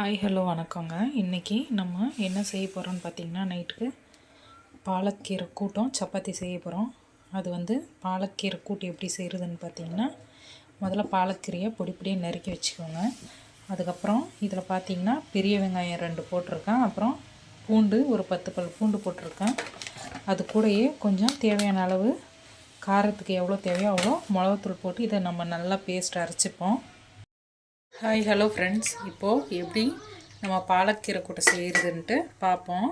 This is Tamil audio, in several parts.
ஹாய் ஹலோ வணக்கங்க. இன்றைக்கி நம்ம என்ன செய்ய போகிறோம்னு பார்த்திங்கன்னா, நைட்டுக்கு பாலக்கீரை கூட்டம் சப்பாத்தி செய்ய போகிறோம். அது பாலக்கீரை கூட்டு எப்படி செய்கிறதுன்னு பார்த்திங்கன்னா, முதல்ல பாலக்கீரையை பொடி பொடியாக நறுக்கி வச்சுக்கோங்க. அதுக்கப்புறம் இதில் பார்த்திங்கன்னா பெரிய வெங்காயம் 2 போட்டிருக்கேன். அப்புறம் பூண்டு ஒரு 10 பல் பூண்டு போட்டிருக்கேன். அது கூடயே கொஞ்சம் தேவையான அளவு காரத்துக்கு எவ்வளோ தேவையோ அவ்வளோ மிளகாத்தூள் போட்டு இதை நம்ம நல்லா பேஸ்ட் அரைச்சிப்போம். ஹாய் ஹலோ ஃப்ரெண்ட்ஸ், இப்போது எப்படி நம்ம பாலக்கீரை கூட்டை செய்கிறதுன்ட்டு பார்ப்போம்.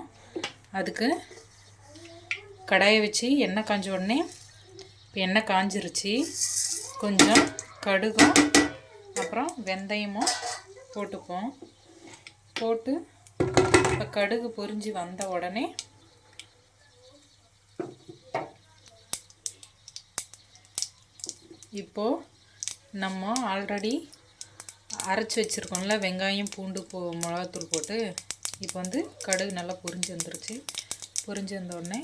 அதுக்கு கடாயை வச்சு எண்ணெய் காஞ்ச உடனே இப்போ எண்ணெய் காஞ்சிருச்சு. கொஞ்சம் கடுகும் அப்புறம் வெந்தயமும் போட்டுப்போம். போட்டு இப்போ கடுகு பொரிஞ்சு வந்த உடனே இப்போது நம்ம ஆல்ரெடி அரைச்சி வச்சுருக்கோம்ல வெங்காயம் பூண்டு மிளகாத்தூள் போட்டு இப்போ கடுகு நல்லா பொரிஞ்சு வந்துருச்சு. பொரிஞ்சு வந்த உடனே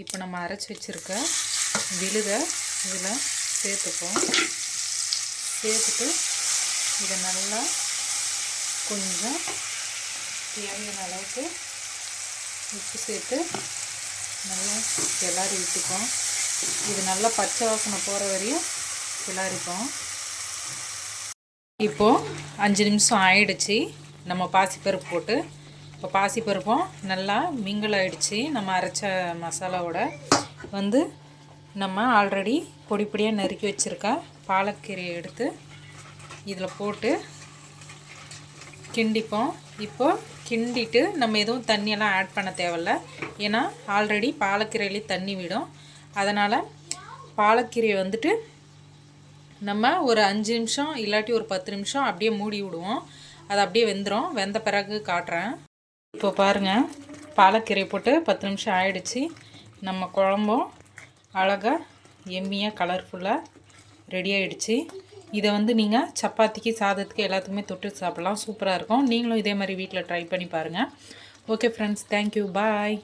இப்போ நம்ம அரைச்சி வச்சுருக்க விழுதை இதில் சேர்த்துப்போம். சேர்த்துட்டு இதை நல்லா கொஞ்சம் தேவையான அளவுக்கு உப்பு சேர்த்து நல்லா கிளறி விட்டுப்போம். இது நல்லா பச்சை வாசனை போகிற வரையும் கிளறிப்போம். இப்போது 5 நிமிஷம் ஆயிடுச்சு. நம்ம பாசிப்பருப்பு போட்டு இப்போ பாசிப்பருப்பும் நல்லா மிங்கிள் ஆகிடுச்சு. நம்ம அரைச்ச மசாலாவோட நம்ம ஆல்ரெடி பொடி பொடியாக நறுக்கி வச்சுருக்க பாலக்கீரையை எடுத்து இதில் போட்டு கிண்டிப்போம். இப்போது கிண்டிட்டு நம்ம எதுவும் தண்ணியெல்லாம் ஆட் பண்ண தேவையில்ல. ஏன்னா ஆல்ரெடி பாலக்கீரையிலே தண்ணி விடும். அதனால் பாலக்கீரையை நம்ம ஒரு 5 நிமிஷம் இல்லாட்டி ஒரு 10 நிமிஷம் அப்படியே மூடி விடுவோம். அது அப்படியே வெந்துடும். வெந்த பிறகு காட்டுறேன். இப்போ பாருங்கள், பாலக்கீரையை போட்டு 10 நிமிஷம் ஆயிடுச்சு. நம்ம குழம்பும் அழகாக எம்மியாக கலர்ஃபுல்லாக ரெடி ஆகிடுச்சு. இதை நீங்கள் சப்பாத்திக்கு சாதத்துக்கு எல்லாத்துக்குமே தொட்டு சாப்பிட்லாம். சூப்பராக இருக்கும். நீங்களும் இதே மாதிரி வீட்டில் ட்ரை பண்ணி பாருங்கள். ஓகே ஃப்ரெண்ட்ஸ், தேங்க்யூ, பாய்.